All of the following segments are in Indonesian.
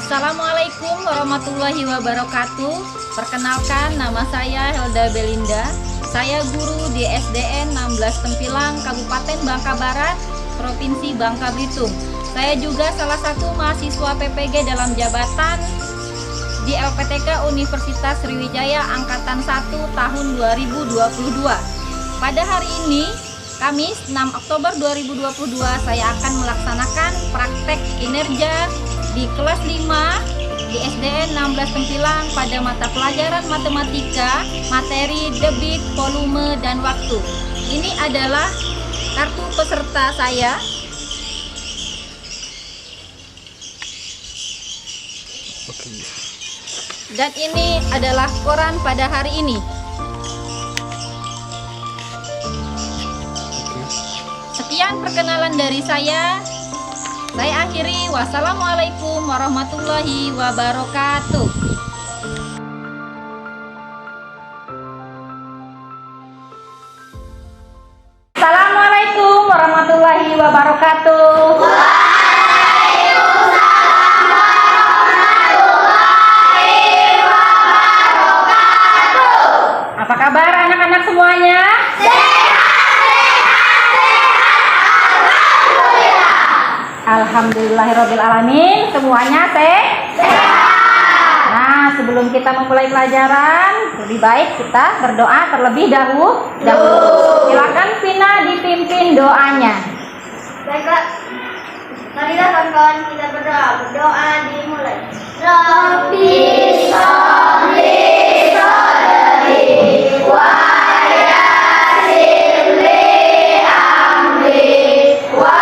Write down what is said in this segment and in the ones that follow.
Assalamualaikum warahmatullahi wabarakatuh. Perkenalkan, nama saya Helda Belinda. Saya guru di SDN 16 Tempilang, Kabupaten Bangka Barat, Provinsi Bangka Belitung. Saya juga salah satu mahasiswa PPG dalam jabatan di LPTK Universitas Sriwijaya Angkatan 1 tahun 2022. Pada hari ini, Kamis 6 Oktober 2022, saya akan melaksanakan praktek kinerja di kelas 5 di SDN 16 Tempilang pada mata pelajaran matematika, materi debit, volume, dan waktu. Ini adalah kartu peserta saya. Dan ini adalah koran pada hari ini. Sekian perkenalan dari saya. Saya akhiri. Wassalamualaikum warahmatullahi wabarakatuh. Assalamualaikum warahmatullahi wabarakatuh. Waalaikumsalam warahmatullahi wabarakatuh. Apa kabar anak-anak semuanya? Alhamdulillahirrahmanirrahim. Semuanya sehat. Nah, sebelum kita memulai pelajaran, lebih baik kita berdoa terlebih dahulu. Silakan Vina dipimpin doanya. Baiklah, marilah kawan-kawan kita berdoa. Berdoa dimulai. Rabbi sholli sholli wa yassir li amri wa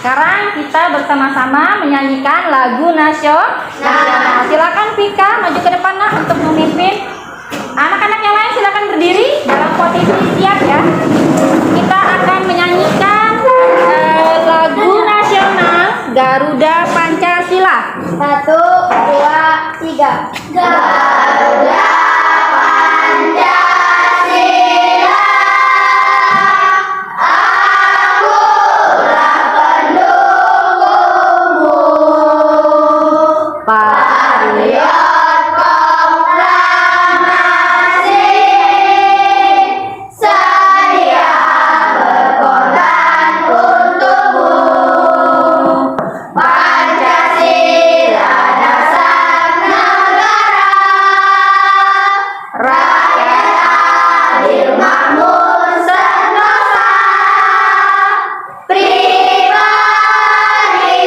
Sekarang kita bersama-sama menyanyikan lagu nasional. Silakan Vika maju ke depan nak untuk memimpin. Anak-anak yang lain silakan berdiri dalam posisi siap ya. Kita akan menyanyikan lagu nasional Garuda Pancasila. 1, 2, 3. Garuda Pancasila, akulah pendukungmu, patriot proklamasi, saya berkorban untukmu. Pancasila dasar negara, rakyat adil makmur sentosa, pribadi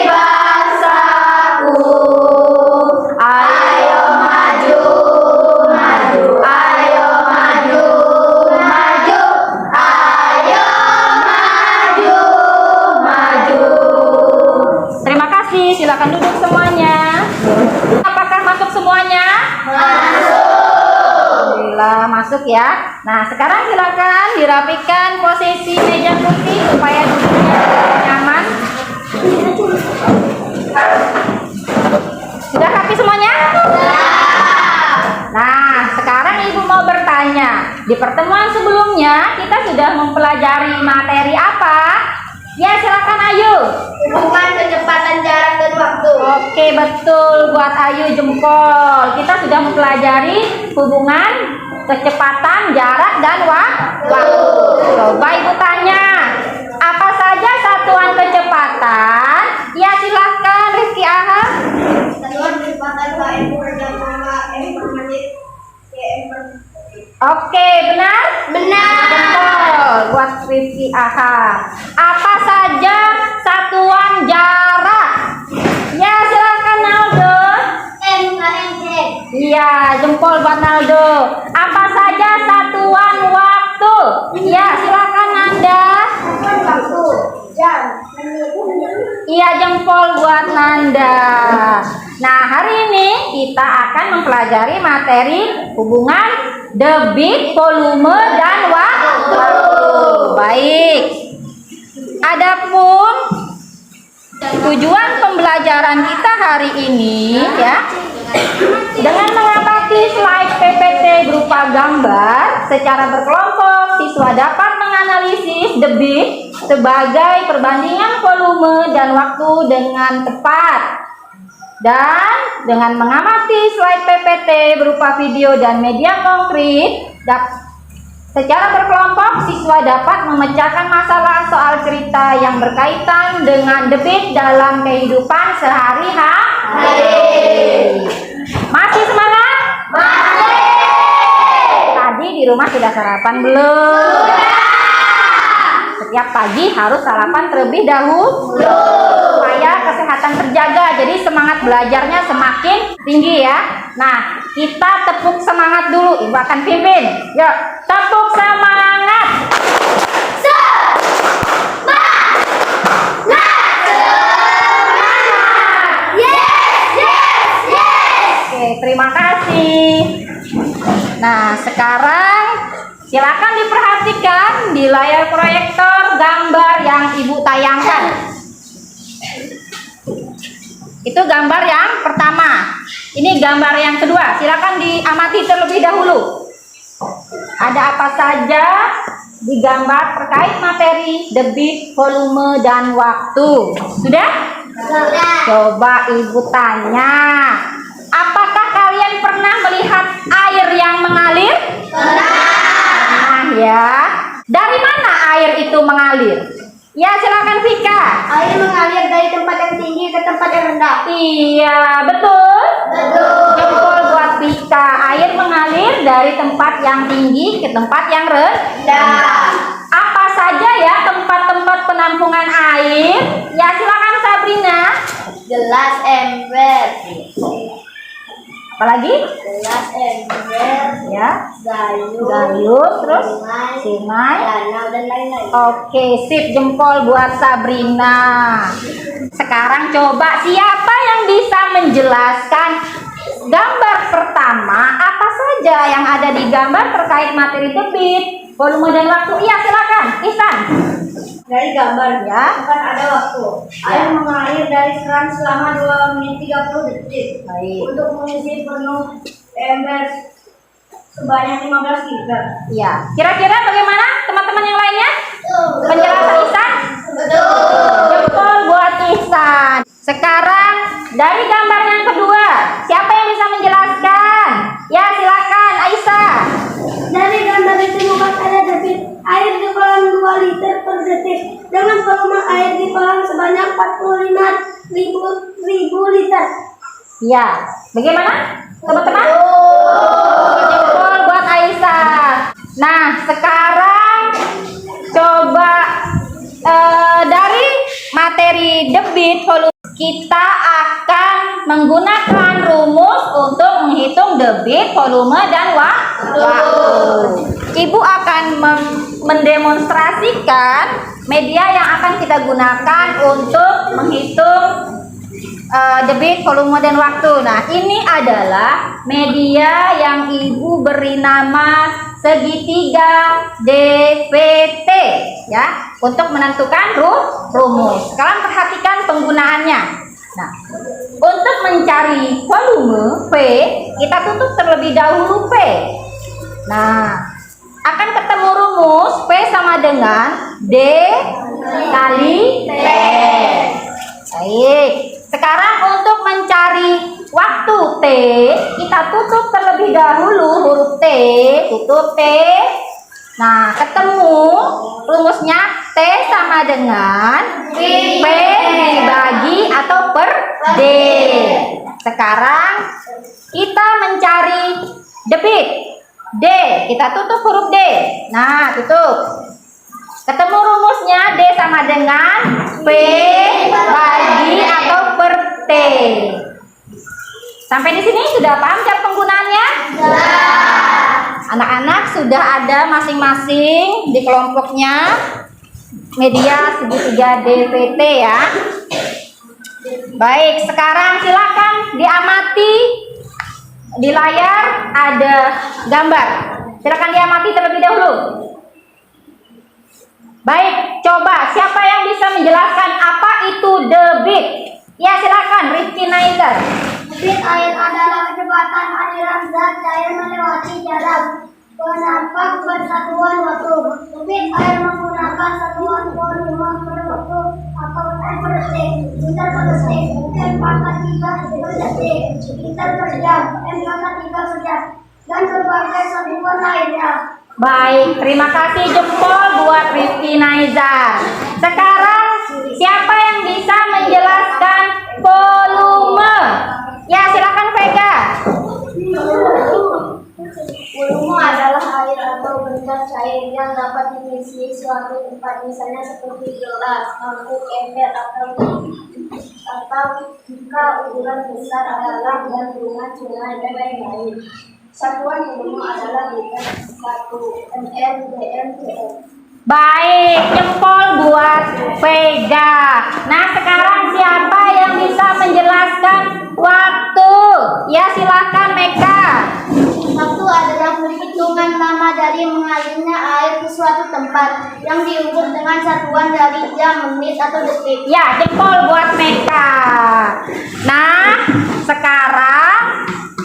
bangsaku. Ayo maju, maju, ayo maju, maju, ayo maju, maju. Terima kasih. Silakan duduk semuanya. Apakah masuk semuanya? Alhamdulillah masuk ya. Nah, sekarang silakan dirapikan posisi meja putih supaya duduknya nyaman. Sudah rapi semuanya? Nah, sekarang Ibu mau bertanya. Di pertemuan sebelumnya kita sudah mempelajari materi apa? Ya, silakan Ayu. Hubungan kecepatan jarak dan waktu. Oke, betul, buat Ayu jempol. Kita sudah mempelajari hubungan kecepatan, jarak, dan waktu. Coba Ibu tanya, apa saja satuan kecepatan? Ya, silahkan Rizky Aha. Satuan kecepatan km per jam sama m per menit km per menit. Oke, benar? Benar. Jempol buat Rizky Aha. Apa saja satuan jarak? Ya, silakan Naldo. M km c. Iya, jempol buat Naldo. Apa saja satuan waktu? Ya, silakan Nanda. Satuan waktu jam, menit. Iya, jempol buat Nanda. Nah, hari ini kita akan mempelajari materi hubungan debit, volume, dan waktu. Baik. Adapun tujuan pembelajaran kita hari ini ya, dengan mengamati slide PPT berupa gambar secara berkelompok, siswa dapat menganalisis debit sebagai perbandingan volume dan waktu dengan tepat. Dan dengan mengamati slide PPT berupa video dan media konkret, secara berkelompok siswa dapat memecahkan masalah soal cerita yang berkaitan dengan debit dalam kehidupan sehari-hari. Masih semangat? Masih. Tadi di rumah sudah sarapan belum? Setiap pagi harus sarapan terlebih dahulu supaya kesehatan terjaga. Jadi semangat belajarnya semakin tinggi ya. Nah, kita tepuk semangat dulu. Ibu akan pimpin. Yuk, tepuk semangat. Terima kasih. Nah, sekarang silakan diperhatikan di layar proyektor gambar yang Ibu tayangkan. Itu gambar yang pertama. Ini gambar yang kedua. Silakan diamati terlebih dahulu. Ada apa saja di gambar terkait materi debit, volume, dan waktu? Sudah? Sudah. Coba Ibu tanya. Apakah kalian pernah melihat air yang mengalir? Pernah ya. Dari mana air itu mengalir? Ya, silakan Vika. Air mengalir dari tempat yang tinggi ke tempat yang rendah. Iya, betul. Betul. Jempol buat Vika. Air mengalir dari tempat yang tinggi ke tempat yang rendah. Apa saja ya tempat-tempat penampungan air? Ya, silakan Sabrina. Gelas, ember. Apalagi? Gelas, ember. Ya, Gayung. terus Simai. simai. Danau dan lain-lain. Oke, sip, jempol buat Sabrina. Sekarang coba siapa yang bisa menjelaskan gambar pertama, apa saja yang ada di gambar terkait materi debit, volume, dan waktu? Iya, silakan, Ihsan. Dari gambar Ya. akan ada waktu. Air mengalir dari keran selama 2 menit 30 detik. Baik. Untuk mengisi penuh ember sebanyak 15 liter. Iya. Kira-kira bagaimana teman-teman yang lainnya? Penjelasan Ihsan? Betul. Jempol buat Ihsan. Sekarang dari gambar yang kedua, siapa yang bisa menjelaskan? Ya, silakan Aisyah. Dari gambar ditemukan ada debit air di kolam 2 liter per detik dengan volume air di kolam sebanyak 45.000 liter. Ya, bagaimana teman-teman? Jempol buat Aisyah. Nah, sekarang coba dari materi debit volume kita akan menggunakan rumus untuk menghitung debit, volume, dan waktu. Ibu akan mendemonstrasikan media yang akan kita gunakan untuk menghitung debit, volume, dan waktu. Nah, ini adalah media yang Ibu beri nama segitiga DVT ya, untuk menentukan rumus. Sekarang perhatikan penggunaannya. Nah, untuk mencari volume P, kita tutup terlebih dahulu P. Nah, akan ketemu rumus P sama dengan D kali T. Baik. Sekarang untuk mencari waktu T, kita tutup terlebih dahulu huruf T, tutup T. Nah, ketemu rumusnya T sama dengan P dibagi atau per D. Sekarang kita mencari debit D, kita tutup huruf D. Nah, tutup. Ketemu rumusnya D sama dengan P bagi atau per T. Sampai di sini sudah paham cara penggunaannya? Anak-anak sudah ada masing-masing di kelompoknya media segitiga DVT ya. Baik, sekarang silakan diamati di layar ada gambar. Silakan diamati terlebih dahulu. Baik, coba siapa yang bisa menjelaskan apa itu debit? Ya, silakan Rizky Naizar. Debit air adalah kecepatan aliran zat cair melewati jarak penampak persatuan waktu. Debit air menggunakan satuan volume per waktu atau per detik, liter per detik, m/3 per detik, liter per jam, m/3 per jam, dan berbagai satuan lainnya. Baik, terima kasih jempol buat Rizky Naizar. Sekarang siapa yang bisa menjelaskan volume? Ya, silakan Vega. Volume adalah air atau benda cair yang dapat diisi suatu tempat, misalnya seperti gelas, mangkuk, ember, atau jika ukuran besar adalah bendungan, sungai, dan lain-lain. Satuan volume adalah liter 1 ml, dm, cm. Baik, jempol buat Vega. Nah, sekarang siapa yang bisa menjelaskan waktu? Ya, silakan Meka. Waktu adalah perhitungan lama dari mengalirnya air ke suatu tempat yang diukur dengan satuan dari jam, menit, atau detik. Ya, jempol buat Meka. Nah, sekarang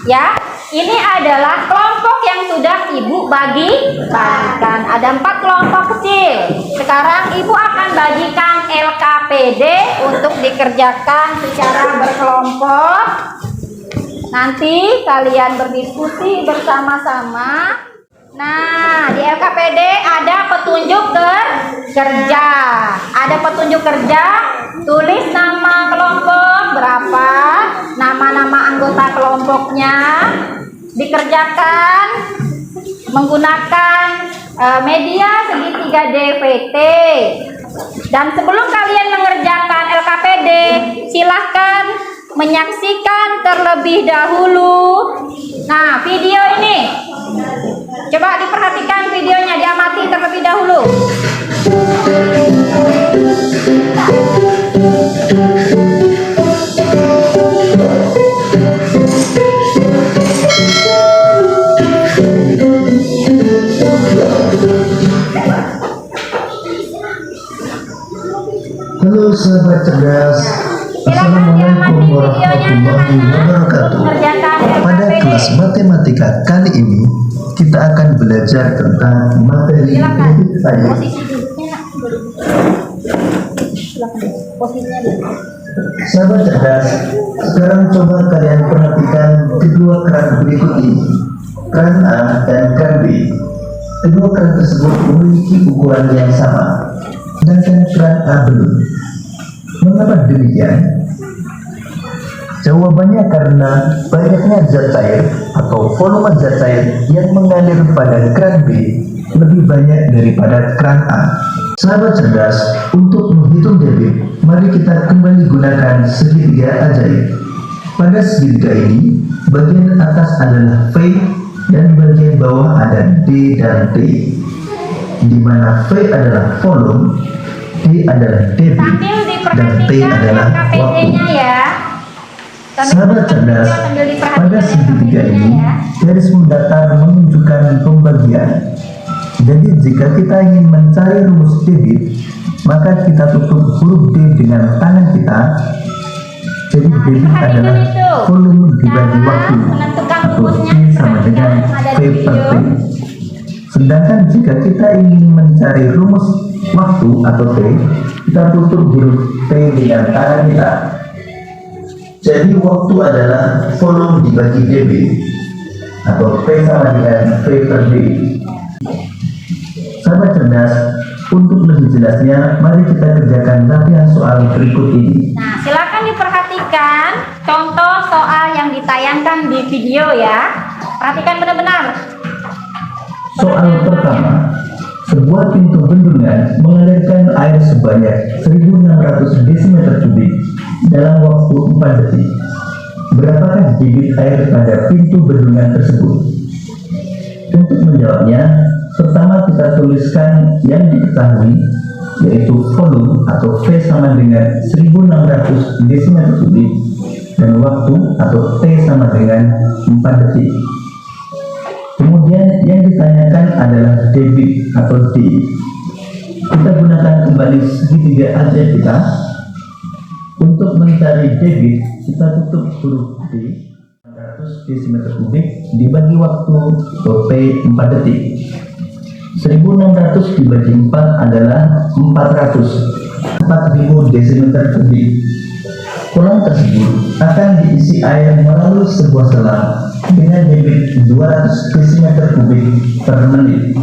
ya, ini adalah kelompok yang sudah Ibu bagikan. Ada 4 kelompok kecil. Sekarang Ibu akan bagikan LKPD untuk dikerjakan secara berkelompok. Nanti kalian berdiskusi bersama-sama. Nah, di LKPD ada petunjuk kerja. Ada petunjuk kerja, tulis nama kelompok berapa, nama-nama anggota kelompoknya, dikerjakan menggunakan media segitiga DVT. Dan sebelum kalian mengerjakan LKPD, silahkan menyaksikan terlebih dahulu. Nah, video ini coba diperhatikan, videonya diamati terlebih dahulu. Halo sahabat cerdas, Assalamualaikum warahmatullahi wabarakatuh. Pada kelas matematika kali ini kita akan belajar tentang materi debit air. Sahabat cerdas, sekarang coba kalian perhatikan kedua keran berikut ini, keran A dan keran B. Kedua keran tersebut memiliki ukuran yang sama, sedangkan keran A belum. Mengapa demikian? Jawabannya karena banyaknya zat cair atau volume zat cair yang mengalir pada keran B lebih banyak daripada keran A. Sahabat cerdas, untuk menghitung debit, mari kita kembali gunakan segitiga ajaib. Pada segitiga ini, bagian atas adalah V dan bagian bawah ada D dan T, di mana V adalah volume, D adalah debit, dan T adalah waktu. Ya. Sahabat cerdas, pada segitiga ini garis mendatar menunjukkan pembagian. Jadi jika kita ingin mencari rumus debit, maka kita tutup huruf D dengan tangan kita. Jadi debit adalah volume dibagi waktu, atau D sama dengan V per T. Sedangkan jika kita ingin mencari rumus waktu atau T, kita tutup huruf T dengan tangan kita. Jadi waktu adalah volume dibagi dB, atau P sama dengan V per D. Sahabat cerdas, untuk lebih jelasnya, mari kita kerjakan latihan soal berikut ini. Nah, silakan diperhatikan contoh soal yang ditayangkan di video ya. Perhatikan benar-benar. Soal pertama, sebuah pintu bendungan mengalirkan air sebanyak 1600 desimeter kubik dalam waktu 4 detik. Berapakah debit air pada pintu bendungan tersebut? Untuk menjawabnya, pertama kita tuliskan yang diketahui, yaitu volume atau V sama dengan 1600 desimeter kubik dan waktu atau T sama dengan 4 detik. Kemudian yang ditanyakan adalah debit atau D. kita gunakan kembali segitiga ajaib kita. Untuk mencari debit, kita tutup huruf D. 100 desimeter kubik dibagi waktu P 4 detik. 1600 dibagi 4 adalah 400. 4000 desimeter kubik. Kolam tersebut akan diisi air melalui sebuah selang dengan debit 200 desimeter kubik per menit.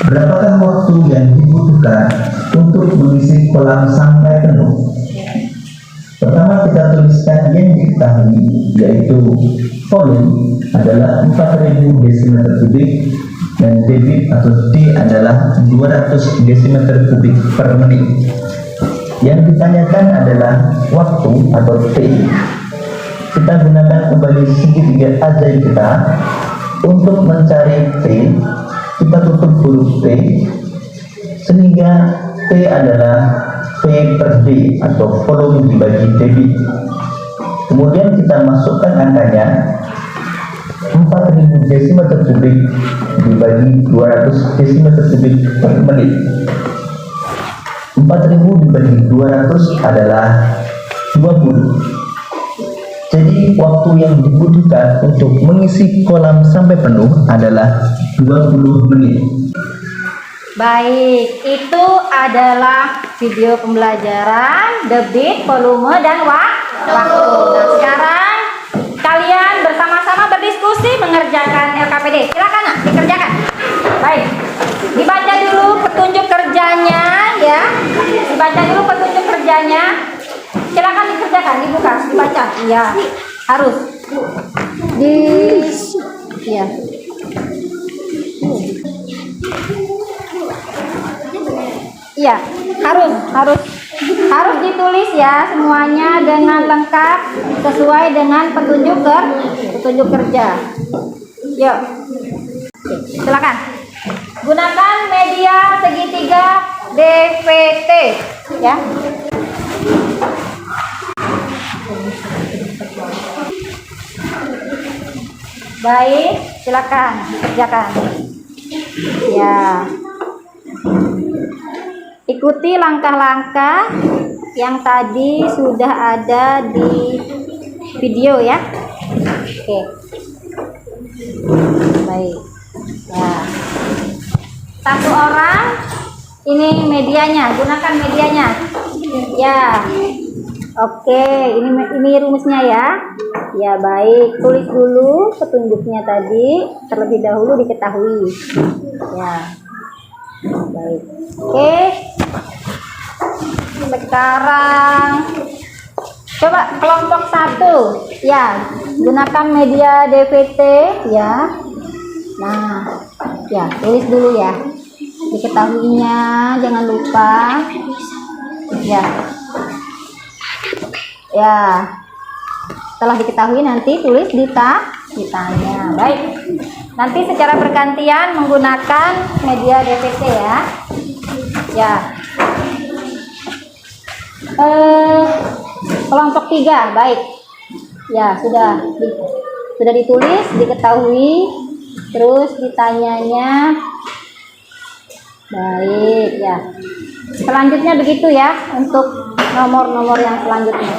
Berapakah waktu yang dibutuhkan untuk mengisi kolam sampai penuh? Pertama kita tuliskan yang diketahui, yaitu volume adalah 4000 desimeter kubik dan debit atau D adalah 200 desimeter kubik per menit. Yang ditanyakan adalah waktu atau T. Kita gunakan kembali segitiga ajaib kita. Untuk mencari T, kita tutup huruf T sehingga T adalah P per D atau volume dibagi debit. Kemudian kita masukkan angkanya 4000 desimeter kubik dibagi 200 desimeter kubik per menit. 4000 dibagi 200 adalah 20. Jadi waktu yang dibutuhkan untuk mengisi kolam sampai penuh adalah 20 menit. Baik, itu adalah video pembelajaran debit, volume, dan waktu. Nah, sekarang kalian bersama-sama berdiskusi mengerjakan LKPD. Silakan nak, dikerjakan. Baik, dibaca dulu petunjuk kerjanya ya. Dibaca dulu petunjuk kerjanya. Silakan dikerjakan, dibuka, dibaca. Iya, harus. Iya. Iya, harus ditulis ya semuanya dengan lengkap sesuai dengan petunjuk kerja. Yuk, silakan. Gunakan media segitiga DVT ya. Baik, silakan kerjakan. Ya. Ikuti langkah-langkah yang tadi sudah ada di video ya. Oke. Baik. Ya. Satu orang, ini medianya, gunakan medianya. Ya. Oke, ini rumusnya ya. Ya, baik. Tulis dulu petunjuknya tadi terlebih dahulu diketahui. Ya. Baik. Oke. Sekarang coba kelompok 1 ya, gunakan media DVT ya. Nah ya, tulis dulu ya diketahuinya, jangan lupa ya. Ya, setelah diketahui nanti tulis ditanya. Baik, nanti secara bergantian menggunakan media DVT ya. Ya. Kelompok 3, baik ya, sudah ditulis, diketahui, terus ditanyanya. Baik ya, selanjutnya begitu ya untuk nomor-nomor yang selanjutnya.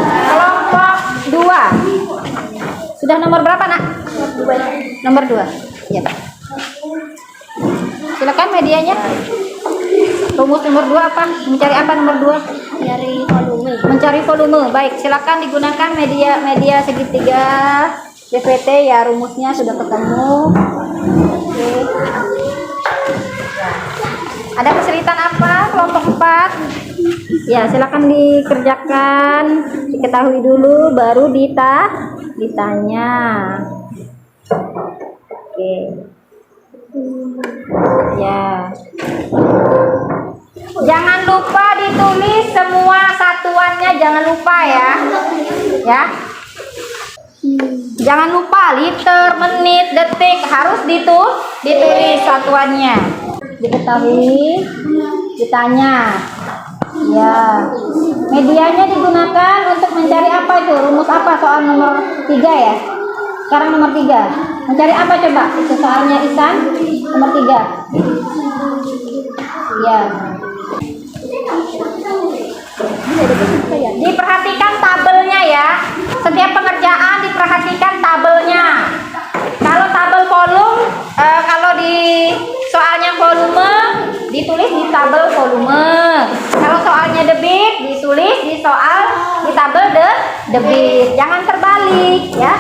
Kelompok 2 sudah nomor berapa nak? Nomor 2 ya. Silakan medianya. Rumus nomor 2 apa? Mencari apa nomor 2? Mencari volume. Baik, silakan digunakan media segitiga DVT ya, rumusnya sudah ketemu. Oke. Ada kesulitan apa kelompok 4? Ya, silakan dikerjakan, diketahui dulu baru ditanya. Oke. Ya. Jangan lupa ditulis semua satuannya, jangan lupa ya. Ya. Jangan lupa liter, menit, detik harus ditulis satuannya. Diketahui, ditanya. Ya. Medianya digunakan untuk mencari apa itu? Rumus apa soal nomor 3 ya? Sekarang nomor 3. Mencari apa coba? Itu soalnya Ihsan nomor 3. Ya. Diperhatikan tabelnya ya. Setiap pengerjaan diperhatikan tabelnya. Kalau tabel volume, kalau di soalnya volume, ditulis di tabel volume. Kalau soalnya debit, ditulis di tabel debit. Jangan terbalik ya.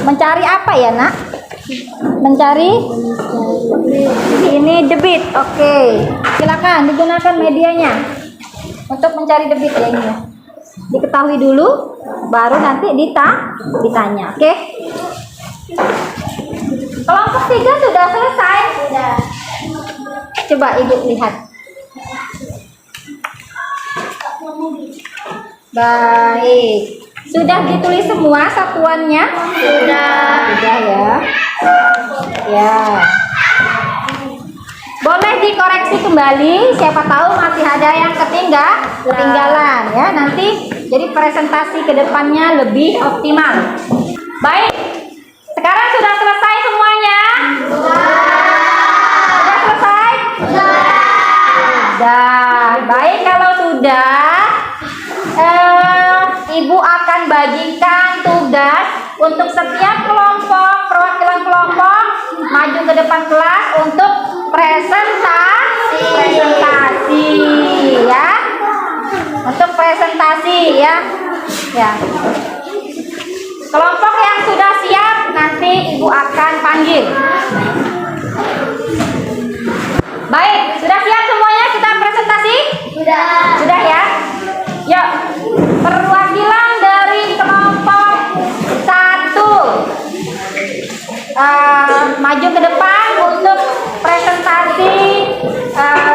Mencari apa ya, Nak? Mencari ini debit. Oke. Silakan digunakan medianya untuk mencari debit ya ini ya. Diketahui dulu, baru nanti ditanya. Oke. Kelompok 3 sudah selesai. Sudah. Coba Ibu lihat. Baik. Sudah ditulis semua satuannya? Sudah ya. Ya. Boleh dikoreksi kembali, siapa tahu masih ada yang ketinggalan ya. Nanti jadi presentasi ke depannya lebih optimal. Baik. Sekarang sudah selesai semuanya? Sudah selesai? Sudah. Baik, kalau sudah Ibu akan bagikan tugas untuk setiap kelompok, perwakilan kelompok maju ke depan kelas untuk presentasi ya. Untuk presentasi ya. Ya. Kelompok yang sudah siap nanti Ibu akan panggil. Baik, sudah siap semuanya kita presentasi? Sudah ya? Yuk, perwakilan dari kelompok 1 maju ke depan untuk presentasi,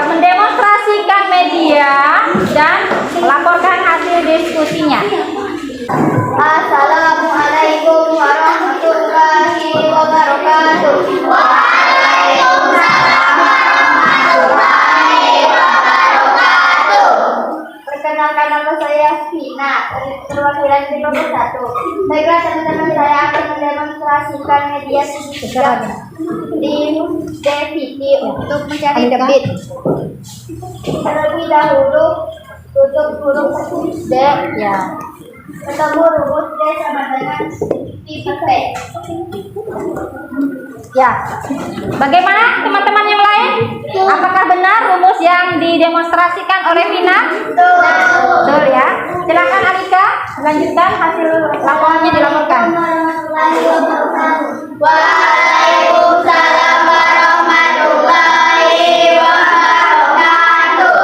mendemonstrasikan media dan melaporkan hasil diskusinya. Assalamualaikum warahmatullahi wabarakatuh. Waalaikumsalam warahmatullahi wabarakatuh. Perkenalkan, nama saya Vina, perwakilan di kelompok 1. Baiklah teman-teman, saya akan mendemonstrasikan media di DVT untuk mencari debit. Terlebih dahulu tutup huruf D ya. Ketemu rumus D sama dengan tipe P. Ya. Bagaimana teman-teman yang lain? Apakah benar rumus yang didemonstrasikan oleh Vina? Betul ya. Silakan Alika, lanjutkan hasil laporannya dilaporkan. Waalaikumsalam warahmatullahi wabarakatuh.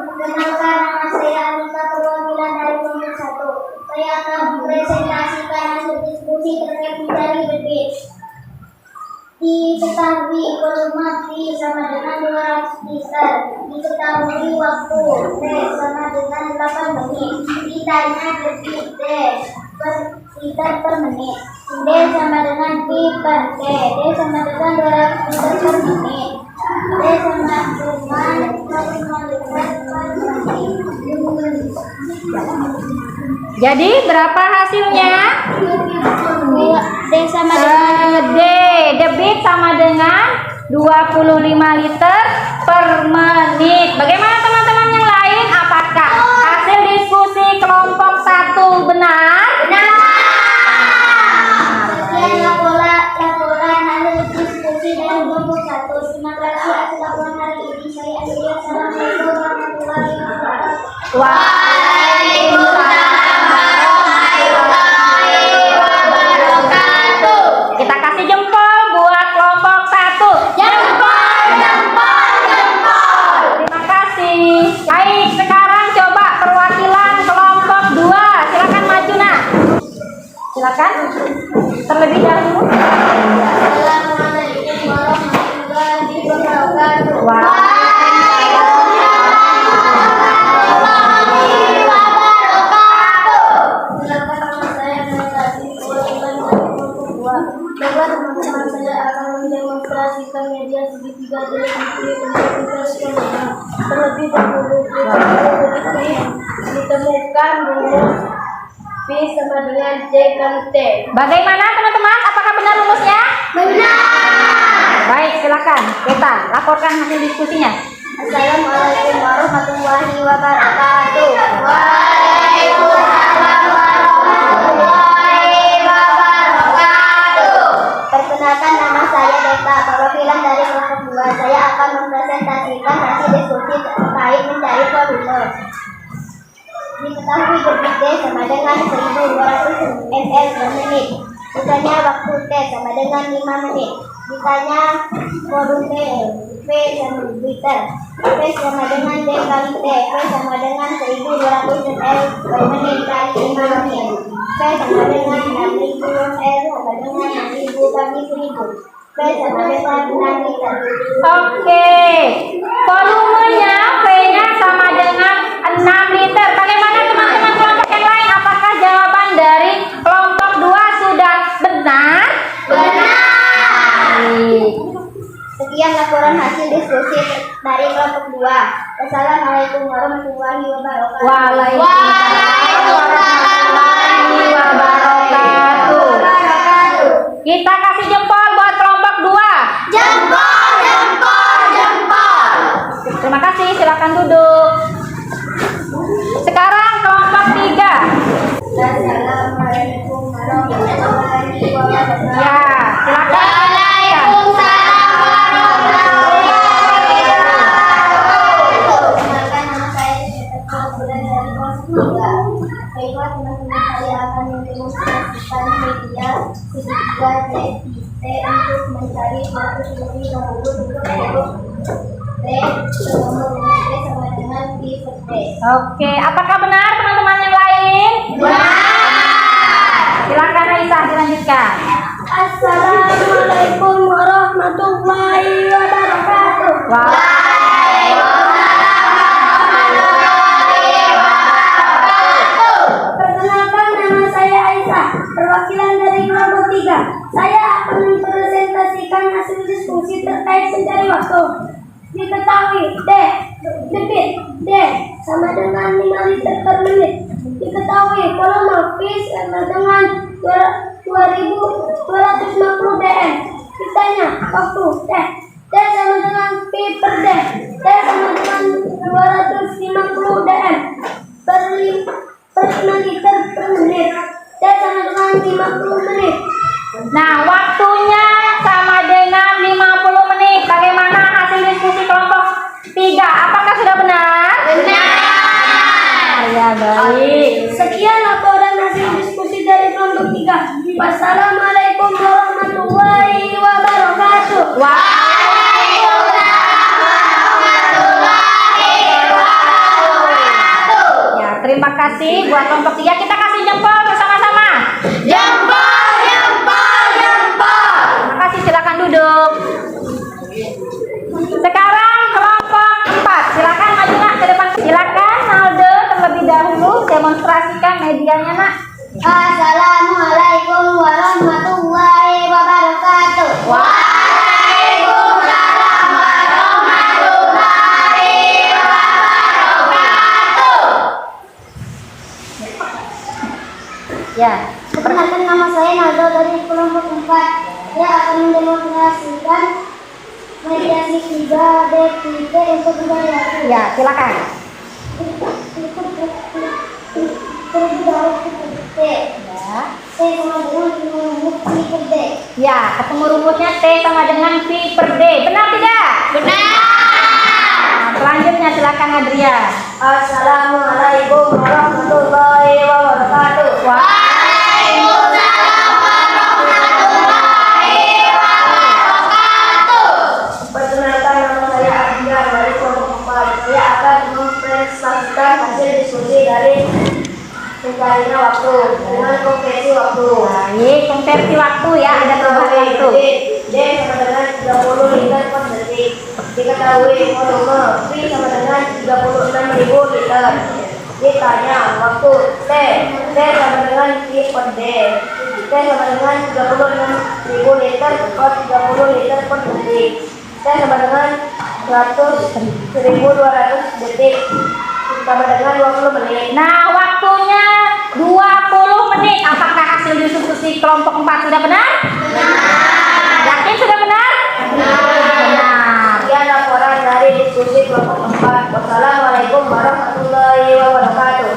Perkenalkan, nama saya Alika, perwakilan dari kelompok 1. Saya akan mempresentasikan hasil diskusi terkait mencari debit. Diketahui volume V sama dengan 200 liter. Diketahui waktu T sama dengan 8 menit. Ditanya debit D per liter per menit. D sama dengan P per T. D sama dengan 200 liter per menit. D sama dengan 5 liter per menit. Jadi berapa hasilnya? D sama dengan debit sama dengan 25 liter per menit. Bagaimana teman-teman yang lain? Apakah hasil diskusi kelompok 1 benar? Sekian laporan hasil diskusi dari kelompok 1. Terima kasih atas laporan hari ini. Saya Asia. Assalamualaikum warahmatullahi wabarakatuh. Kita kasih jempol buat kelompok 1. Jempol. Terima kasih. Baik, sekarang coba perwakilan kelompok 2. Silakan maju, Nak. Silakan. Terlebih dahulu. Assalamualaikum warahmatullahi wabarakatuh. Teman-teman, saya akan mendemonstrasikan media segitiga terlebih dahulu ditemukan rumus V sama dengan J kali T. Bagaimana teman-teman? Apakah benar rumusnya? Benar. Baik, silakan. Kita laporkan hasil diskusinya. Assalamualaikum warahmatullahi wabarakatuh. Waalaikumsalam warahmatullahi wabarakatuh. Perkenalkan, nama saya Deta, perwakilan dari kelompok 2. Saya akan mempresentasikan hasil diskusi terkait mencari volume. Diketahui debit D sama dengan 1200 ml per menit. Ditanya waktu T sama dengan 5 menit. Ditanya volume V sama liter. V sama dengan D kali T. V sama dengan 1200 ml per menit kali 5 menit. V sama dengan 6000 ml sama dengan 6000 kali 1000. V sama dengan 6 liter. Oke, volumenya V-nya sama dengan 6 liter. Bagaimana teman-teman kelompok yang lain? Apakah jawaban dari kelompok 2 sudah benar? Baik. Sekian laporan hasil diskusi dari kelompok 2. Wassalamualaikum warahmatullahi wabarakatuh. Waalaikumsalam warahmatullahi wabarakatuh. Kita kasih jempol buat kelompok 2. Jempol, jempol, jempol. Terima kasih, silakan duduk. Sekarang kelompok 3. Assalamualaikum warahmatullahi wabarakatuh. Ya, silakan. Waalaikumsalam warahmatullahi wabarakatuh. Perkenalkan, nama saya Deta, dari kelompok 3. Baiklah teman-teman, saya akan mendemonstrasikan media segitiga DIT untuk mencari suatu solusi dahulu untuk bentuk D nomor rumus D sama dengan pi per D. Oke, apakah benar teman-teman yang lain? Silakan Aisyah dilanjutkan. Assalamualaikum warahmatullahi wabarakatuh. Perkenalkan, nama saya Aisyah, perwakilan dari kelompok 3. Saya akan mempresentasikan hasil diskusi terkait pencari waktu. Diketahui debit D sama dengan 5 liter per menit. Diketahui volume V sama dengan 2250 dm. Ditanya waktu T sama dengan P per D. T sama dengan 250 dm per 5 liter per menit. T sama dengan 50 menit. Nah, waktunya sama dengan 50 menit. Bagaimana hasil diskusi kelompok 3? Apakah sudah benar? Ya, baik. Sekian laporan hasil diskusi dari kelompok 3. Wassalamualaikum warahmatullahi wabarakatuh. Ya, terima kasih buat kelompok 3. Kita kasih jempol bersama-sama. Jempol, jempol, jempol. Terima kasih, silakan duduk. Sekarang kelompok 4. Silakan majulah ke depan. Silakan Naldo terlebih dahulu demonstrasikan medianya, Nak. Assalamualaikum warahmatullahi wabarakatuh. Waalaikumsalam warahmatullahi wabarakatuh. Ya. Perkenalkan, nama saya Naldo dari kelompok 4. Saya akan mendemonstrasikan mediasi 3D untuk mencari waktu. Ya, silakan. Terlebih dahulu T. Ya. T sama dengan rumus pi per D. Ya, ketemu rumusnya T sama dengan pi per D. Benar tidak? Benar. Nah, selanjutnya silakan Adria. Assalamualaikum warahmatullahi wabarakatuh. Waalaikumsalam warahmatullahi wabarakatuh. Perkenalkan, nama saya Adria dari kelompok 4. Saya akan mempresentasikan hasil diskusi dari pencarinya waktu dengan konversi waktu. Baik, konversi waktu ya, ada perubahan waktu. D sama dengan 30 liter per detik. Diketahui volume V sama dengan 36.000 liter. Ditanya waktu T sama dengan P per D. T sama dengan 36.000 liter per 30 liter per detik. T sama dengan 100.200 detik. Sama dengan 20 menit. Nah, waktunya 20 menit. Apakah hasil diskusi kelompok 4 sudah benar? Benar. Yakin sudah benar? Benar. Wassalamualaikum warahmatullahi wabarakatuh.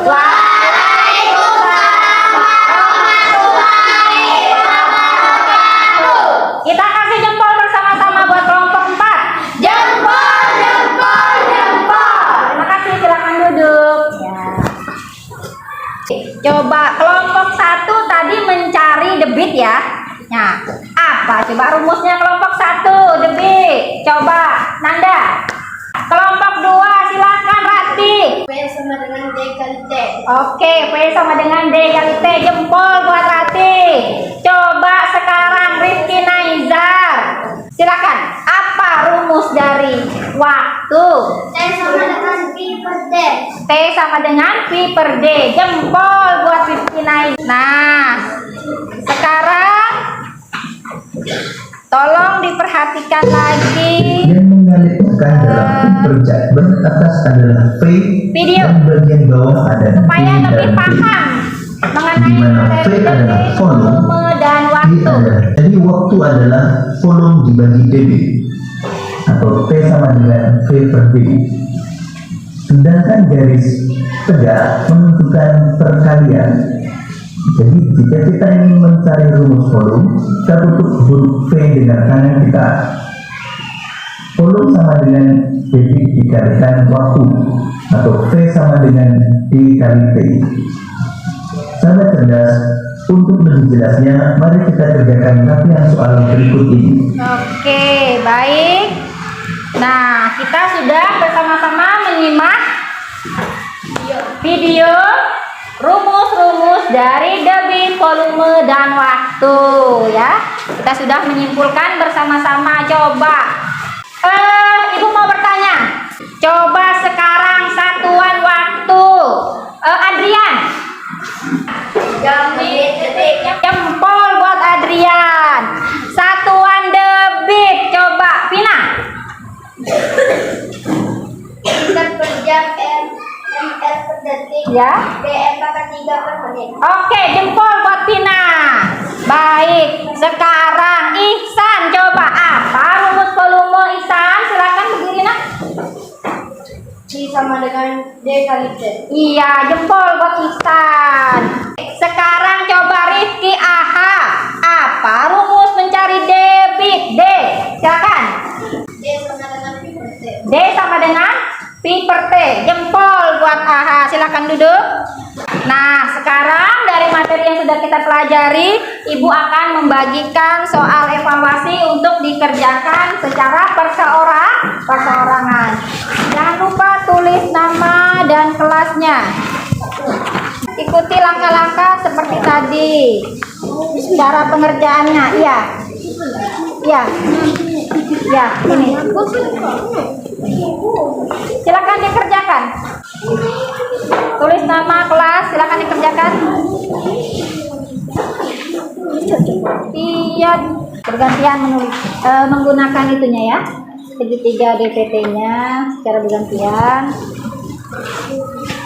Kita kasih jempol bersama-sama buat kelompok 4. Jempol, jempol, jempol. Terima kasih, silakan duduk. Ya. Coba kelompok 1 tadi mencari debit ya. Nah, apa coba rumusnya kelompok 1 debit? Coba Nanda. Kelompok 2 silakan Rati. P sama dengan D kali T. Oke, P sama dengan D kali T. Jempol buat Rati. Coba sekarang Rifki Naizar. Silakan. Apa rumus dari waktu? T sama dengan P per D. T sama dengan P per D. Jempol buat Rifki Naizar. Nah, sekarang tolong diperhatikan lagi. Yang mengalihkan dalam perjalanan atas adalah P Video. dan bagian bawah ada Supaya D lebih dan T. paham mengenai Di mana materi V adalah debit, volume, volume, dan T waktu. adalah, jadi waktu adalah volume dibagi debit atau T sama dengan V per D. Sedangkan garis tegak menunjukkan perkalian. Jadi jika kita ingin mencari rumus volume, kita tutup huruf V dengan kanan kita. Volume sama dengan debit dikalikan waktu atau V sama dengan D kali T. Sahabat cerdas, untuk lebih jelasnya, mari kita kerjakan latihan soal berikut ini. Oke, baik. Nah, kita sudah bersama-sama menyimak video rumus-rumus dari debit, volume, dan waktu ya. Kita sudah menyimpulkan bersama-sama. Coba Ibu mau bertanya. Coba sekarang satuan waktu. Adrian. Jempol buat Adrian. Satuan debit. Coba Vina. Liter per jam, ml per detik. Ya. PM pangkat 3 per menit. Oke, jempol buat Vina. Baik, sekarang Ihsan coba apa rumus volume Ihsan? Silakan berdiri nak. C sama dengan D kali T. Iya, jempol buat Ihsan. Sekarang coba Rifki Aha. Apa rumus mencari debit? D. Silakan. D sama dengan P per T. D sama dengan P per T. Jempol buat Aha. Silakan duduk. Nah, sekarang dari materi yang sudah kita pelajari, Ibu akan membagikan soal evaluasi untuk dikerjakan secara perseorangan. Jangan lupa tulis nama dan kelasnya. Ikuti langkah-langkah seperti tadi. Cara pengerjaannya, iya. Iya. Ya, ini. Silakan dikerjakan. Tulis nama kelas, silakan dikerjakan. Iya, bergantian menulis, menggunakan itunya ya. Segitiga DPT-nya secara bergantian.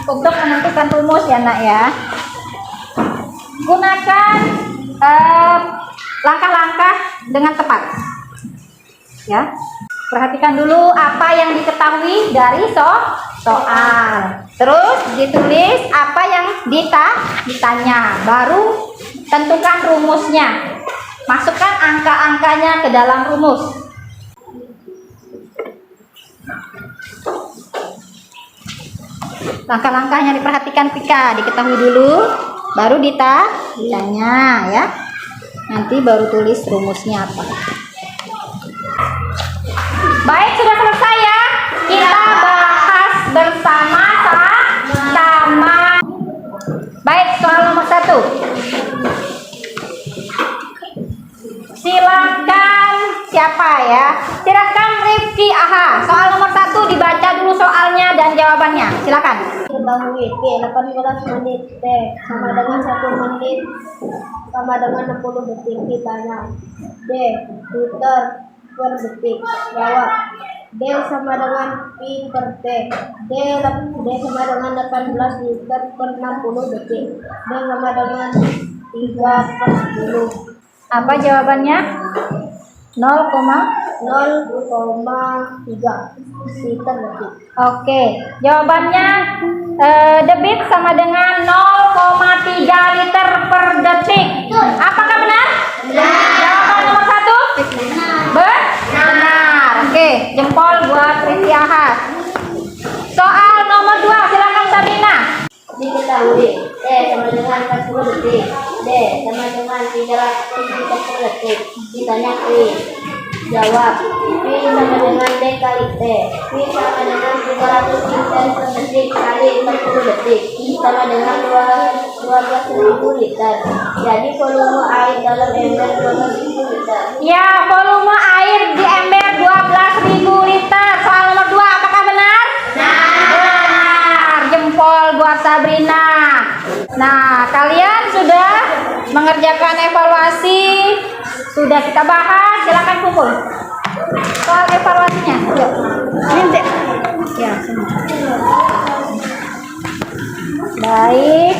Untuk menentukan rumus ya nak ya. Gunakan langkah-langkah dengan tepat. Ya. Perhatikan dulu apa yang diketahui dari soal. Terus ditulis apa yang ditanya. Baru tentukan rumusnya. Masukkan angka-angkanya ke dalam rumus. Langkah-langkahnya diperhatikan Pika, diketahui dulu, baru ditanya ya. Nanti baru tulis rumusnya apa. Baik, sudah selesai ya. Kita bahas bersama-sama. Baik, soal nomor 1. Silakan siapa ya? Silakan Rifki Aha. Soal nomor 1 dibaca dulu soalnya dan jawabannya. Silakan. Ketahui T 18 menit, T sama dengan 1 menit sama dengan 60 detik. Ditanya D liter per detik. Jawab D sama dengan P per T. D sama dengan 18 liter per 60 detik. D sama dengan 3 per 10. Apa jawabannya? 0,5 0,3 liter detik. Oke, jawabannya debit sama dengan 0,3 liter per detik. Apakah benar? Jawaban nomor 1? Benar. Oke, jempol buat Priti Ahad. Soal nomor 2, silakan Sabrina. Diketahui T sama dengan 40 detik, D sama dengan 330 detik. Ditanya Q, jawab. V sama dengan D kali T. V sama dengan 300 liter per detik kali 40 detik sama dengan 12.000 liter. Jadi volume air dalam ember 12.000 liter. Ya, volume air di ember 12.000 liter. Soal nomor 2, apakah benar? Benar. Jempol buat Sabrina. Nah, kalian sudah mengerjakan evaluasi, sudah kita bahas. Silakan kumpul. Soal evaluasinya, yuk. Ini ya, sini. Baik.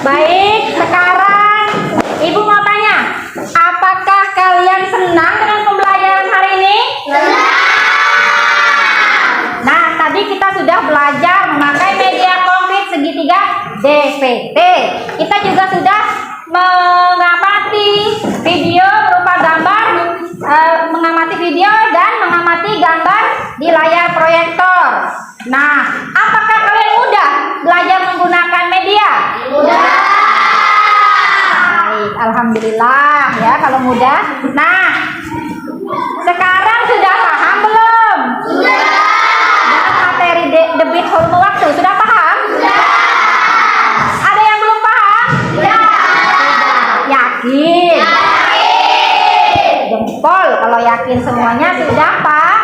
Baik, sekarang Ibu mau tanya, apakah kalian senang dengan pembelajaran hari ini? Nah, tadi kita sudah belajar memakai media konkret segitiga DVT. Kita juga sudah mengamati video berupa gambar, mengamati video dan mengamati gambar di layar proyektor. Nah, apakah kalian mudah belajar menggunakan media? Mudah. Baik, alhamdulillah ya kalau mudah. Nah, sekarang sudah paham belum? Sudah. Dengan materi debit volume waktu sudah paham? Sudah. Ada yang belum paham? Sudah. Yakin? Jempol kalau yakin semuanya sudah paham.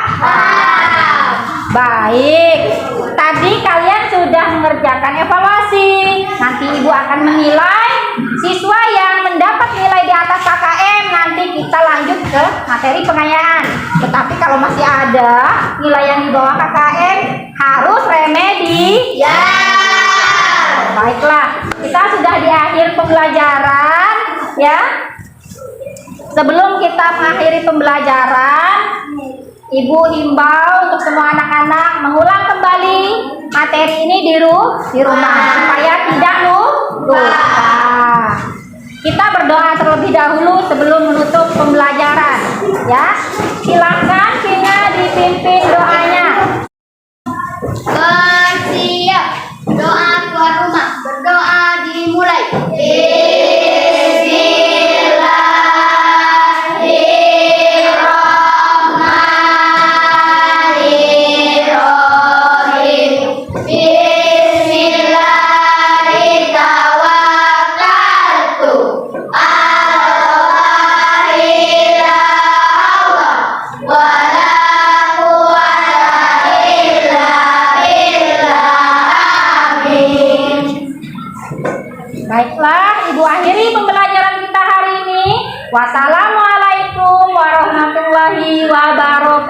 Baik. Tadi kalian sudah mengerjakan evaluasi. Nanti Ibu akan menilai siswa yang mendapat nilai di atas KKM. Nanti kita lanjut ke materi pengayaan. Tetapi kalau masih ada nilai yang di bawah KKM, harus remedi. Ya. Baiklah, kita sudah di akhir pembelajaran ya. Sebelum kita mengakhiri pembelajaran, Ibu himbau untuk semua anak-anak mengulang kembali materi ini di rumah supaya tidak lupa. Kita berdoa terlebih dahulu sebelum menutup pembelajaran ya. Silakan Vina dipimpin doanya. Bersiap. Doa tuan rumah. Berdoa dimulai. Baiklah, Ibu akhiri pembelajaran kita hari ini. Wassalamualaikum warahmatullahi wabarakatuh.